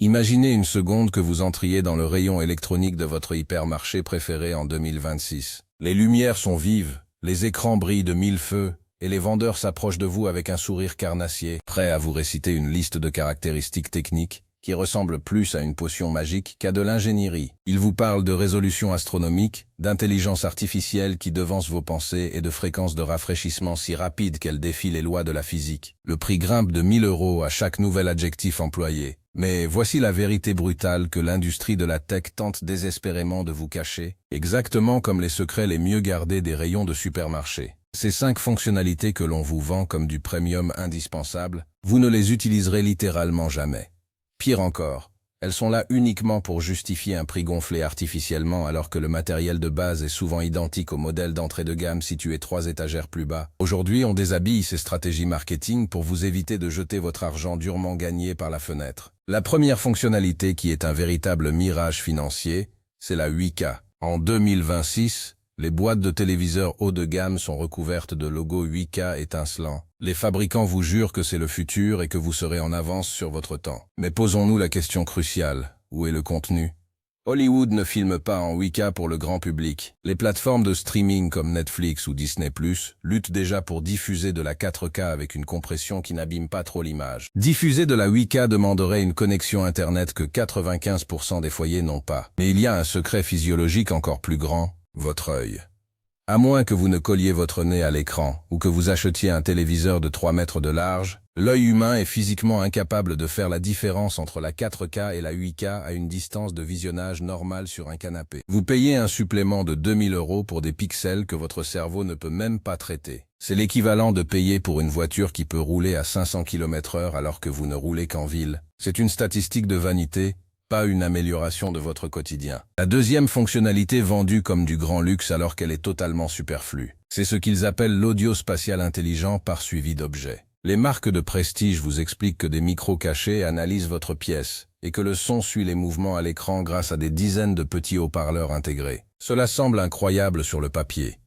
Imaginez une seconde que vous entriez dans le rayon électronique de votre hypermarché préféré en 2026. Les lumières sont vives, les écrans brillent de mille feux, et les vendeurs s'approchent de vous avec un sourire carnassier, prêts à vous réciter une liste de caractéristiques techniques qui ressemble plus à une potion magique qu'à de l'ingénierie. Ils vous parlent de résolution astronomique, d'intelligence artificielle qui devance vos pensées et de fréquences de rafraîchissement si rapides qu'elles défient les lois de la physique. Le prix grimpe de 1000 € à chaque nouvel adjectif employé. Mais voici la vérité brutale que l'industrie de la tech tente désespérément de vous cacher, exactement comme les secrets les mieux gardés des rayons de supermarché. Ces 5 fonctionnalités que l'on vous vend comme du premium indispensable, vous ne les utiliserez littéralement jamais. Pire encore, elles sont là uniquement pour justifier un prix gonflé artificiellement alors que le matériel de base est souvent identique au modèle d'entrée de gamme situé 3 étagères plus bas. Aujourd'hui, on déshabille ces stratégies marketing pour vous éviter de jeter votre argent durement gagné par la fenêtre. La première fonctionnalité qui est un véritable mirage financier, c'est la 8K. En 2026, les boîtes de téléviseurs haut de gamme sont recouvertes de logos 8K étincelants. Les fabricants vous jurent que c'est le futur et que vous serez en avance sur votre temps. Mais posons-nous la question cruciale. Où est le contenu? Hollywood ne filme pas en 8K pour le grand public. Les plateformes de streaming comme Netflix ou Disney+, luttent déjà pour diffuser de la 4K avec une compression qui n'abîme pas trop l'image. Diffuser de la 8K demanderait une connexion Internet que 95% des foyers n'ont pas. Mais il y a un secret physiologique encore plus grand, votre œil. À moins que vous ne colliez votre nez à l'écran ou que vous achetiez un téléviseur de 3 mètres de large, l'œil humain est physiquement incapable de faire la différence entre la 4K et la 8K à une distance de visionnage normale sur un canapé. Vous payez un supplément de 2000 € pour des pixels que votre cerveau ne peut même pas traiter. C'est l'équivalent de payer pour une voiture qui peut rouler à 500 km/h alors que vous ne roulez qu'en ville. C'est une statistique de vanité, pas une amélioration de votre quotidien. La deuxième fonctionnalité vendue comme du grand luxe alors qu'elle est totalement superflue, c'est ce qu'ils appellent l'audio spatial intelligent par suivi d'objets. Les marques de prestige vous expliquent que des micros cachés analysent votre pièce et que le son suit les mouvements à l'écran grâce à des dizaines de petits haut-parleurs intégrés. Cela semble incroyable sur le papier.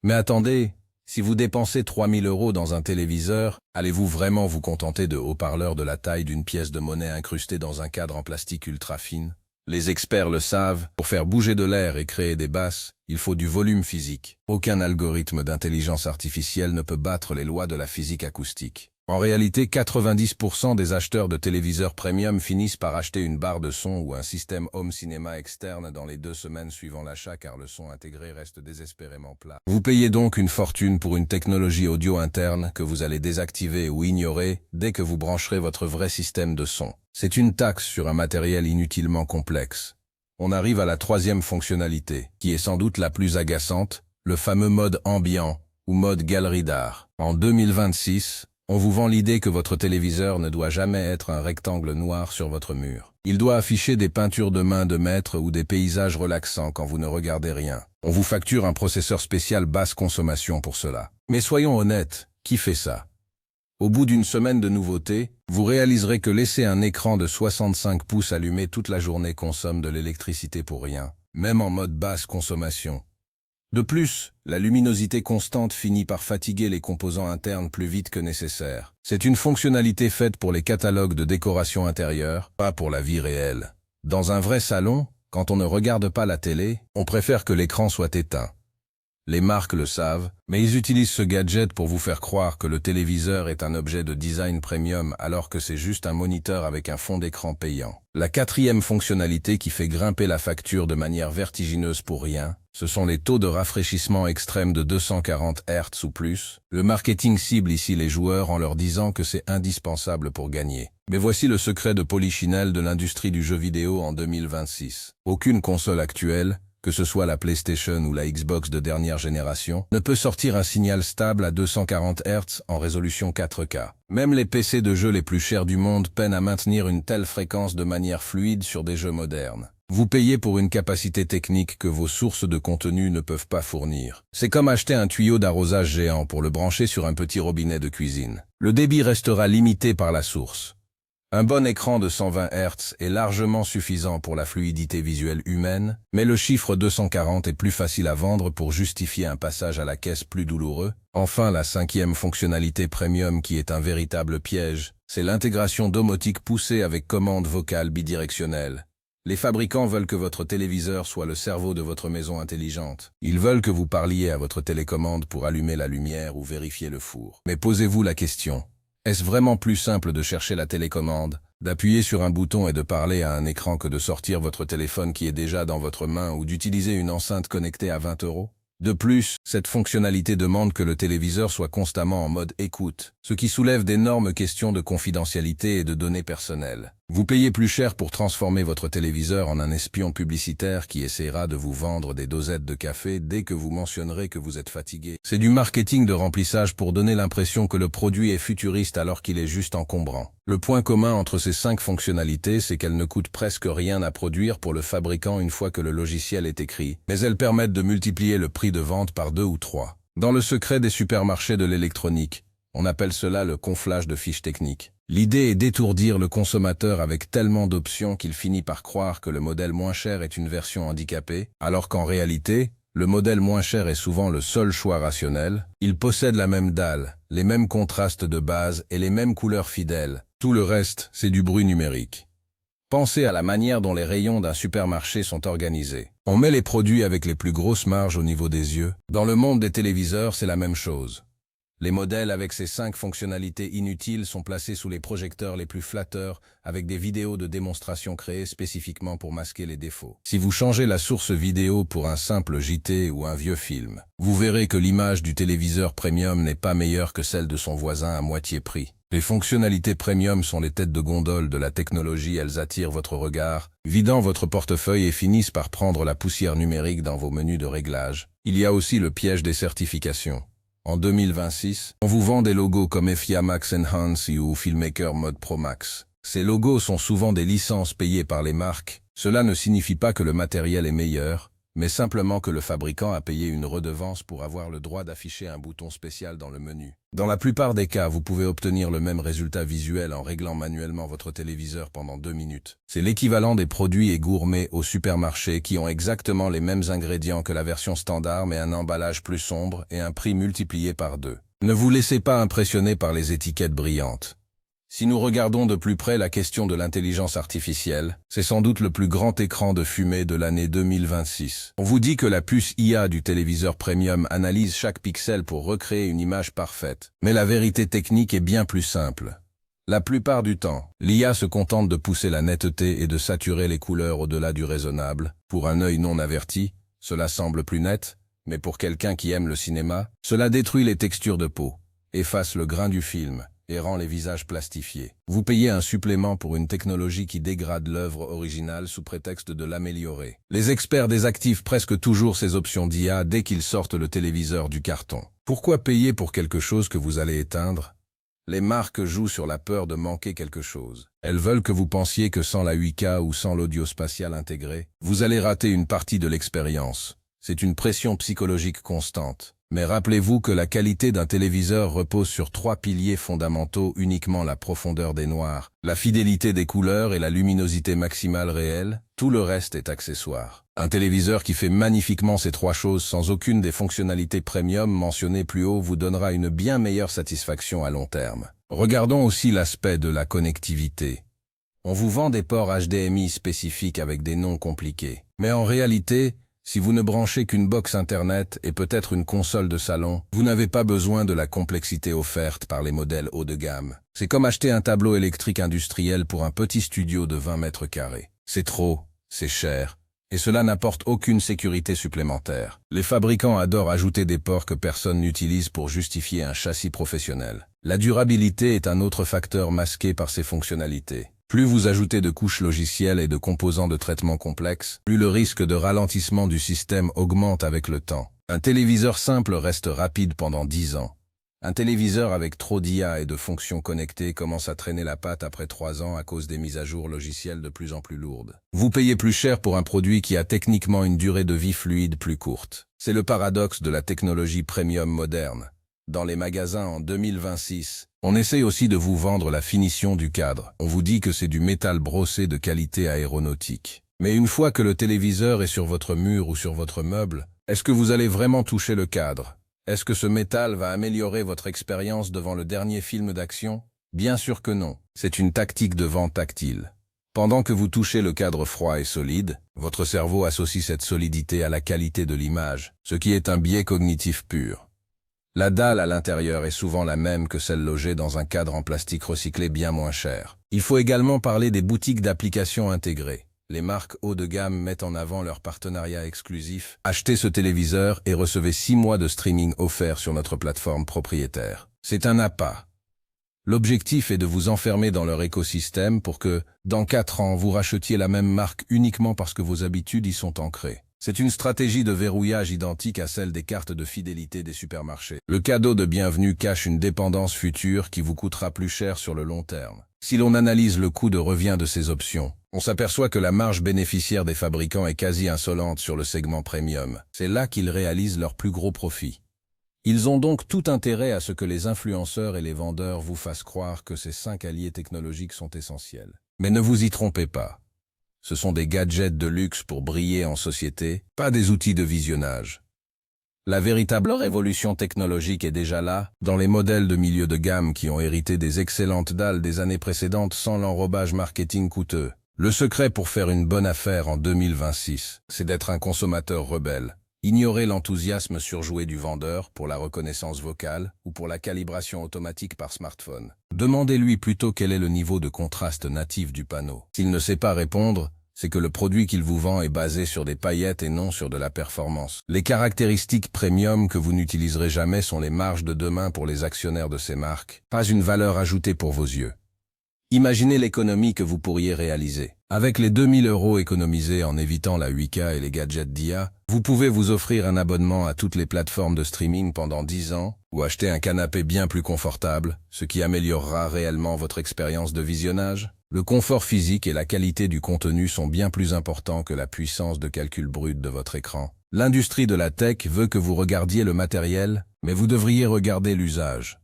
Mais attendez, si vous dépensez 3000 € dans un téléviseur, allez-vous vraiment vous contenter de haut-parleurs de la taille d'une pièce de monnaie incrustée dans un cadre en plastique ultra fine? Les experts le savent, pour faire bouger de l'air et créer des basses, il faut du volume physique. Aucun algorithme d'intelligence artificielle ne peut battre les lois de la physique acoustique. En réalité, 90% des acheteurs de téléviseurs premium finissent par acheter une barre de son ou un système home cinéma externe dans les 2 semaines suivant l'achat car le son intégré reste désespérément plat. Vous payez donc une fortune pour une technologie audio interne que vous allez désactiver ou ignorer dès que vous brancherez votre vrai système de son. C'est une taxe sur un matériel inutilement complexe. On arrive à la 3e fonctionnalité, qui est sans doute la plus agaçante, le fameux mode ambiant ou mode galerie d'art. En 2026, on vous vend l'idée que votre téléviseur ne doit jamais être un rectangle noir sur votre mur. Il doit afficher des peintures de main de maître ou des paysages relaxants quand vous ne regardez rien. On vous facture un processeur spécial basse consommation pour cela. Mais soyons honnêtes, qui fait ça? Au bout d'une semaine de nouveautés, vous réaliserez que laisser un écran de 65 pouces allumé toute la journée consomme de l'électricité pour rien, même en mode basse consommation. De plus, la luminosité constante finit par fatiguer les composants internes plus vite que nécessaire. C'est une fonctionnalité faite pour les catalogues de décoration intérieure, pas pour la vie réelle. Dans un vrai salon, quand on ne regarde pas la télé, on préfère que l'écran soit éteint. Les marques le savent, mais ils utilisent ce gadget pour vous faire croire que le téléviseur est un objet de design premium alors que c'est juste un moniteur avec un fond d'écran payant. La 4e fonctionnalité qui fait grimper la facture de manière vertigineuse pour rien, ce sont les taux de rafraîchissement extrêmes de 240 Hz ou plus. Le marketing cible ici les joueurs en leur disant que c'est indispensable pour gagner. Mais voici le secret de Polichinelle de l'industrie du jeu vidéo en 2026. Aucune console actuelle, que ce soit la PlayStation ou la Xbox de dernière génération, ne peut sortir un signal stable à 240 Hz en résolution 4K. Même les PC de jeux les plus chers du monde peinent à maintenir une telle fréquence de manière fluide sur des jeux modernes. Vous payez pour une capacité technique que vos sources de contenu ne peuvent pas fournir. C'est comme acheter un tuyau d'arrosage géant pour le brancher sur un petit robinet de cuisine. Le débit restera limité par la source. Un bon écran de 120 Hz est largement suffisant pour la fluidité visuelle humaine, mais le chiffre 240 est plus facile à vendre pour justifier un passage à la caisse plus douloureux. Enfin, la 5e fonctionnalité premium qui est un véritable piège, c'est l'intégration domotique poussée avec commande vocale bidirectionnelle. Les fabricants veulent que votre téléviseur soit le cerveau de votre maison intelligente. Ils veulent que vous parliez à votre télécommande pour allumer la lumière ou vérifier le four. Mais posez-vous la question, est-ce vraiment plus simple de chercher la télécommande, d'appuyer sur un bouton et de parler à un écran que de sortir votre téléphone qui est déjà dans votre main ou d'utiliser une enceinte connectée à 20 €? De plus, cette fonctionnalité demande que le téléviseur soit constamment en mode écoute, ce qui soulève d'énormes questions de confidentialité et de données personnelles. Vous payez plus cher pour transformer votre téléviseur en un espion publicitaire qui essaiera de vous vendre des dosettes de café dès que vous mentionnerez que vous êtes fatigué. C'est du marketing de remplissage pour donner l'impression que le produit est futuriste alors qu'il est juste encombrant. Le point commun entre ces 5 fonctionnalités, c'est qu'elles ne coûtent presque rien à produire pour le fabricant une fois que le logiciel est écrit, mais elles permettent de multiplier le prix de vente par 2 ou 3. Dans le secret des supermarchés de l'électronique, on appelle cela le gonflage de fiches techniques. L'idée est d'étourdir le consommateur avec tellement d'options qu'il finit par croire que le modèle moins cher est une version handicapée, alors qu'en réalité, le modèle moins cher est souvent le seul choix rationnel. Il possède la même dalle, les mêmes contrastes de base et les mêmes couleurs fidèles. Tout le reste, c'est du bruit numérique. Pensez à la manière dont les rayons d'un supermarché sont organisés. On met les produits avec les plus grosses marges au niveau des yeux. Dans le monde des téléviseurs, c'est la même chose. Les modèles avec ces 5 fonctionnalités inutiles sont placés sous les projecteurs les plus flatteurs avec des vidéos de démonstration créées spécifiquement pour masquer les défauts. Si vous changez la source vidéo pour un simple JT ou un vieux film, vous verrez que l'image du téléviseur premium n'est pas meilleure que celle de son voisin à moitié prix. Les fonctionnalités premium sont les têtes de gondole de la technologie, elles attirent votre regard, vidant votre portefeuille et finissent par prendre la poussière numérique dans vos menus de réglage. Il y a aussi le piège des certifications. En 2026, on vous vend des logos comme FIA Max Enhance ou Filmmaker Mode Pro Max. Ces logos sont souvent des licences payées par les marques. Cela ne signifie pas que le matériel est meilleur, mais simplement que le fabricant a payé une redevance pour avoir le droit d'afficher un bouton spécial dans le menu. Dans la plupart des cas, vous pouvez obtenir le même résultat visuel en réglant manuellement votre téléviseur pendant 2 minutes. C'est l'équivalent des produits et gourmets au supermarché qui ont exactement les mêmes ingrédients que la version standard mais un emballage plus sombre et un prix multiplié par 2. Ne vous laissez pas impressionner par les étiquettes brillantes. Si nous regardons de plus près la question de l'intelligence artificielle, c'est sans doute le plus grand écran de fumée de l'année 2026. On vous dit que la puce IA du téléviseur premium analyse chaque pixel pour recréer une image parfaite. Mais la vérité technique est bien plus simple. La plupart du temps, l'IA se contente de pousser la netteté et de saturer les couleurs au-delà du raisonnable. Pour un œil non averti, cela semble plus net, mais pour quelqu'un qui aime le cinéma, cela détruit les textures de peau, efface le grain du film et rend les visages plastifiés. Vous payez un supplément pour une technologie qui dégrade l'œuvre originale sous prétexte de l'améliorer. Les experts désactivent presque toujours ces options d'IA dès qu'ils sortent le téléviseur du carton. Pourquoi payer pour quelque chose que vous allez éteindre? Les marques jouent sur la peur de manquer quelque chose. Elles veulent que vous pensiez que sans la 8K ou sans l'audio spatial intégré, vous allez rater une partie de l'expérience. C'est une pression psychologique constante. Mais rappelez-vous que la qualité d'un téléviseur repose sur 3 piliers fondamentaux, uniquement la profondeur des noirs, la fidélité des couleurs et la luminosité maximale réelle. Tout le reste est accessoire. Un téléviseur qui fait magnifiquement ces 3 choses sans aucune des fonctionnalités premium mentionnées plus haut vous donnera une bien meilleure satisfaction à long terme. Regardons aussi l'aspect de la connectivité. On vous vend des ports HDMI spécifiques avec des noms compliqués. Mais en réalité, si vous ne branchez qu'une box Internet et peut-être une console de salon, vous n'avez pas besoin de la complexité offerte par les modèles haut de gamme. C'est comme acheter un tableau électrique industriel pour un petit studio de 20 mètres carrés. C'est trop, c'est cher, et cela n'apporte aucune sécurité supplémentaire. Les fabricants adorent ajouter des ports que personne n'utilise pour justifier un châssis professionnel. La durabilité est un autre facteur masqué par ces fonctionnalités. Plus vous ajoutez de couches logicielles et de composants de traitement complexes, plus le risque de ralentissement du système augmente avec le temps. Un téléviseur simple reste rapide pendant 10 ans. Un téléviseur avec trop d'IA et de fonctions connectées commence à traîner la patte après 3 ans à cause des mises à jour logicielles de plus en plus lourdes. Vous payez plus cher pour un produit qui a techniquement une durée de vie fluide plus courte. C'est le paradoxe de la technologie premium moderne. Dans les magasins en 2026, on essaye aussi de vous vendre la finition du cadre. On vous dit que c'est du métal brossé de qualité aéronautique. Mais une fois que le téléviseur est sur votre mur ou sur votre meuble, est-ce que vous allez vraiment toucher le cadre? Est-ce que ce métal va améliorer votre expérience devant le dernier film d'action? Bien sûr que non. C'est une tactique de vente tactile. Pendant que vous touchez le cadre froid et solide, votre cerveau associe cette solidité à la qualité de l'image, ce qui est un biais cognitif pur. La dalle à l'intérieur est souvent la même que celle logée dans un cadre en plastique recyclé bien moins cher. Il faut également parler des boutiques d'applications intégrées. Les marques haut de gamme mettent en avant leur partenariat exclusif. Achetez ce téléviseur et recevez 6 mois de streaming offerts sur notre plateforme propriétaire. C'est un appât. L'objectif est de vous enfermer dans leur écosystème pour que, dans 4 ans, vous rachetiez la même marque uniquement parce que vos habitudes y sont ancrées. C'est une stratégie de verrouillage identique à celle des cartes de fidélité des supermarchés. Le cadeau de bienvenue cache une dépendance future qui vous coûtera plus cher sur le long terme. Si l'on analyse le coût de revient de ces options, on s'aperçoit que la marge bénéficiaire des fabricants est quasi insolente sur le segment premium. C'est là qu'ils réalisent leurs plus gros profits. Ils ont donc tout intérêt à ce que les influenceurs et les vendeurs vous fassent croire que ces 5 alliés technologiques sont essentiels. Mais ne vous y trompez pas. Ce sont des gadgets de luxe pour briller en société, pas des outils de visionnage. La véritable révolution technologique est déjà là, dans les modèles de milieu de gamme qui ont hérité des excellentes dalles des années précédentes sans l'enrobage marketing coûteux. Le secret pour faire une bonne affaire en 2026, c'est d'être un consommateur rebelle. Ignorez l'enthousiasme surjoué du vendeur pour la reconnaissance vocale ou pour la calibration automatique par smartphone. Demandez-lui plutôt quel est le niveau de contraste natif du panneau. S'il ne sait pas répondre, c'est que le produit qu'il vous vend est basé sur des paillettes et non sur de la performance. Les caractéristiques premium que vous n'utiliserez jamais sont les marges de demain pour les actionnaires de ces marques, pas une valeur ajoutée pour vos yeux. Imaginez l'économie que vous pourriez réaliser. Avec les 2000 € économisés en évitant la 8K et les gadgets d'IA, vous pouvez vous offrir un abonnement à toutes les plateformes de streaming pendant 10 ans ou acheter un canapé bien plus confortable, ce qui améliorera réellement votre expérience de visionnage. Le confort physique et la qualité du contenu sont bien plus importants que la puissance de calcul brut de votre écran. L'industrie de la tech veut que vous regardiez le matériel, mais vous devriez regarder l'usage.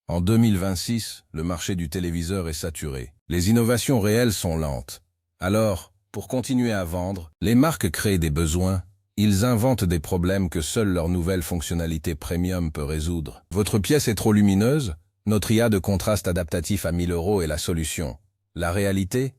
En 2026, le marché du téléviseur est saturé. Les innovations réelles sont lentes. Alors, pour continuer à vendre, les marques créent des besoins. Ils inventent des problèmes que seule leur nouvelle fonctionnalité premium peut résoudre. Votre pièce est trop lumineuse? Notre IA de contraste adaptatif à 1000 € est la solution. La réalité?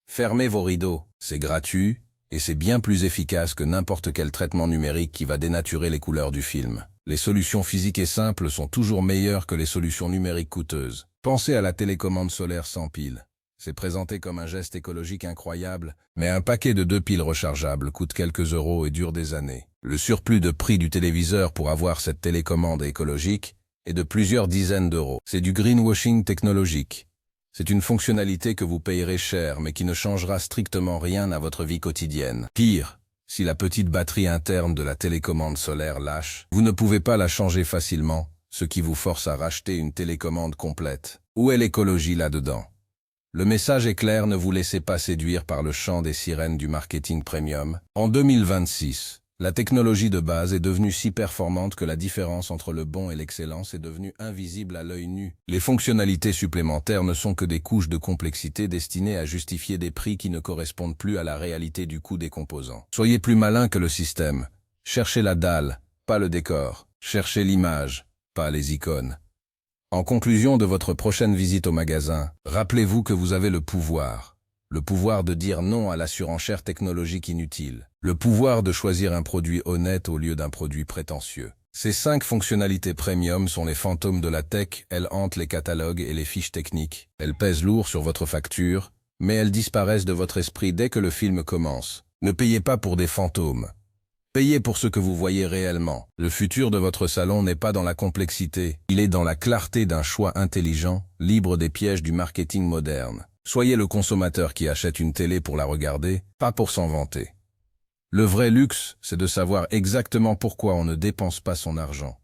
Fermez vos rideaux. C'est gratuit et c'est bien plus efficace que n'importe quel traitement numérique qui va dénaturer les couleurs du film. Les solutions physiques et simples sont toujours meilleures que les solutions numériques coûteuses. Pensez à la télécommande solaire sans pile. C'est présenté comme un geste écologique incroyable, mais un paquet de 2 piles rechargeables coûte quelques euros et dure des années. Le surplus de prix du téléviseur pour avoir cette télécommande écologique est de plusieurs dizaines d'euros. C'est du greenwashing technologique. C'est une fonctionnalité que vous payerez cher, mais qui ne changera strictement rien à votre vie quotidienne. Pire, si la petite batterie interne de la télécommande solaire lâche, vous ne pouvez pas la changer facilement, ce qui vous force à racheter une télécommande complète. Où est l'écologie là-dedans? Le message est clair, ne vous laissez pas séduire par le chant des sirènes du marketing premium. En 2026, la technologie de base est devenue si performante que la différence entre le bon et l'excellence est devenue invisible à l'œil nu. Les fonctionnalités supplémentaires ne sont que des couches de complexité destinées à justifier des prix qui ne correspondent plus à la réalité du coût des composants. Soyez plus malin que le système. Cherchez la dalle, pas le décor. Cherchez l'image, pas les icônes. En conclusion de votre prochaine visite au magasin, rappelez-vous que vous avez le pouvoir. Le pouvoir de dire non à la surenchère technologique inutile. Le pouvoir de choisir un produit honnête au lieu d'un produit prétentieux. Ces 5 fonctionnalités premium sont les fantômes de la tech, elles hantent les catalogues et les fiches techniques. Elles pèsent lourd sur votre facture, mais elles disparaissent de votre esprit dès que le film commence. Ne payez pas pour des fantômes. Payez pour ce que vous voyez réellement. Le futur de votre salon n'est pas dans la complexité, il est dans la clarté d'un choix intelligent, libre des pièges du marketing moderne. Soyez le consommateur qui achète une télé pour la regarder, pas pour s'en vanter. Le vrai luxe, c'est de savoir exactement pourquoi on ne dépense pas son argent.